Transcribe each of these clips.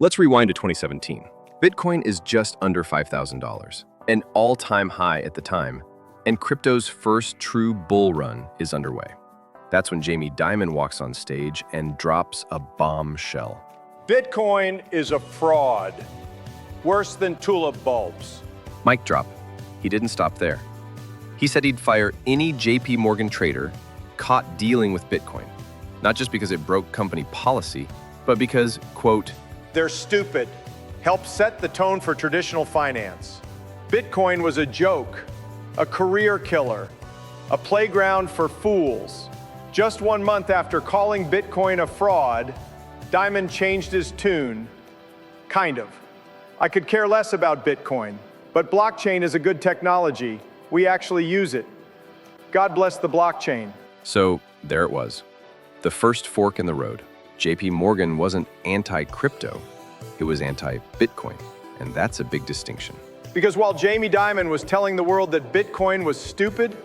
Let's rewind to 2017. Bitcoin is just under $5,000, an all-time high at the time, and crypto's first true bull run is underway. That's when Dimon walks on stage and drops a bombshell. Bitcoin is a fraud, worse than tulip bulbs. Mic drop. He didn't stop there. He said he'd fire any JP Morgan trader caught dealing with Bitcoin, not just because it broke company policy, but because, quote, they're stupid. Help set the tone for traditional finance. Bitcoin was a joke, a career killer, a playground for fools. Just 1 month after calling Bitcoin a fraud, Dimon changed his tune. Kind of. I could care less about Bitcoin, but blockchain is a good technology. We actually use it. God bless the blockchain. So there it was. The first fork in the road. JP Morgan wasn't anti-crypto, it was anti-Bitcoin, and that's a big distinction. Because while Jamie Dimon was telling the world that Bitcoin was stupid,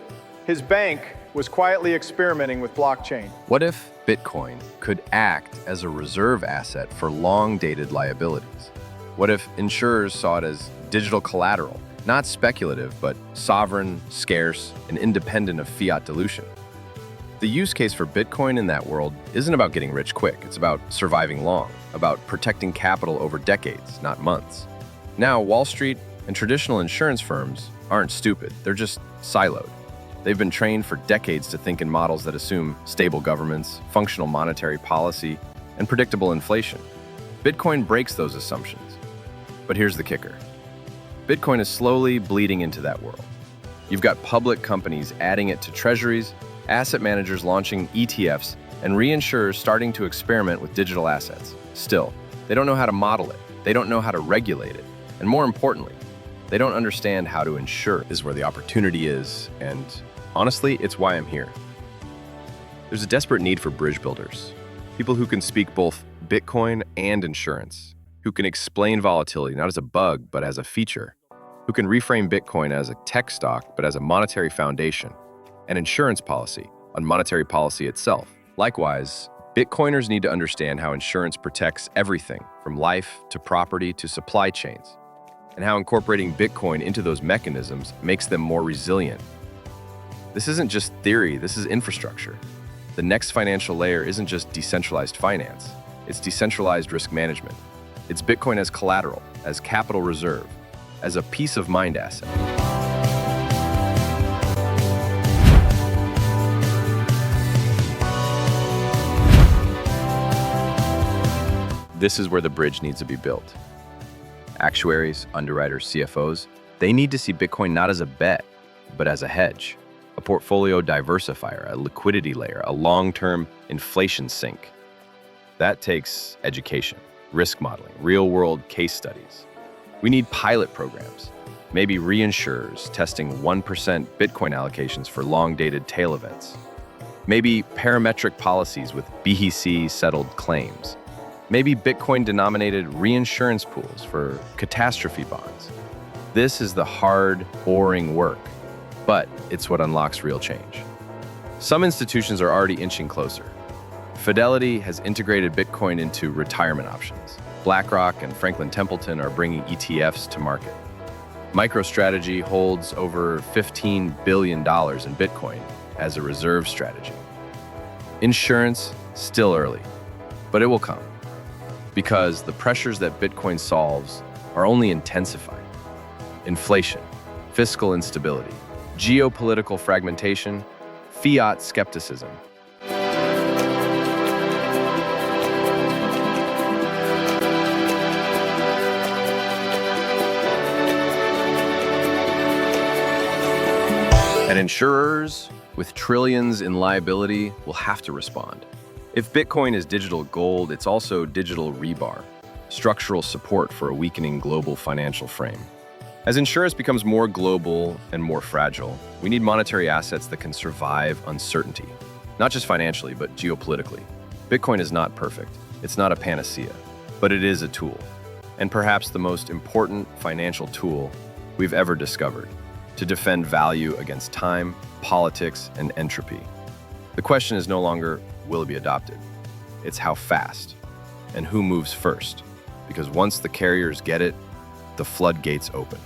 his bank was quietly experimenting with blockchain. What if Bitcoin could act as a reserve asset for long-dated liabilities? What if insurers saw it as digital collateral, not speculative, but sovereign, scarce, and independent of fiat dilution? The use case for Bitcoin in that world isn't about getting rich quick. It's about surviving long, about protecting capital over decades, not months. Now, Wall Street and traditional insurance firms aren't stupid. They're just siloed. They've been trained for decades to think in models that assume stable governments, functional monetary policy, and predictable inflation. Bitcoin breaks those assumptions. But here's the kicker. Bitcoin is slowly bleeding into that world. You've got public companies adding it to treasuries, asset managers launching ETFs, and reinsurers starting to experiment with digital assets. Still, they don't know how to model it. They don't know how to regulate it. And more importantly, they don't understand how to insure. This is where the opportunity is, and honestly, it's why I'm here. There's a desperate need for bridge builders, people who can speak both Bitcoin and insurance, who can explain volatility not as a bug, but as a feature, who can reframe Bitcoin as a tech stock, but as a monetary foundation, and insurance policy on monetary policy itself. Likewise, Bitcoiners need to understand how insurance protects everything from life to property to supply chains, and how incorporating Bitcoin into those mechanisms makes them more resilient. This isn't just theory, this is infrastructure. The next financial layer isn't just decentralized finance, it's decentralized risk management. It's Bitcoin as collateral, as capital reserve, as a peace of mind asset. This is where the bridge needs to be built. Actuaries, underwriters, CFOs, they need to see Bitcoin not as a bet, but as a hedge, a portfolio diversifier, a liquidity layer, a long-term inflation sink. That takes education, risk modeling, real-world case studies. We need pilot programs, maybe reinsurers testing 1% Bitcoin allocations for long-dated tail events. Maybe parametric policies with BEC-settled claims. Maybe Bitcoin-denominated reinsurance pools for catastrophe bonds. This is the hard, boring work, but it's what unlocks real change. Some institutions are already inching closer. Fidelity has integrated Bitcoin into retirement options. BlackRock and Franklin Templeton are bringing ETFs to market. MicroStrategy holds over $15 billion in Bitcoin as a reserve strategy. Insurance, still early, but it will come, because the pressures that Bitcoin solves are only intensifying. Inflation, fiscal instability, geopolitical fragmentation, fiat skepticism. And insurers with trillions in liability will have to respond. If Bitcoin is digital gold, it's also digital rebar, structural support for a weakening global financial frame. As insurance becomes more global and more fragile, we need monetary assets that can survive uncertainty, not just financially, but geopolitically. Bitcoin is not perfect. It's not a panacea, but it is a tool, and perhaps the most important financial tool we've ever discovered to defend value against time, politics, and entropy. The question is no longer, will it be adopted? It's how fast and who moves first. because once the carriers get it, the floodgates open.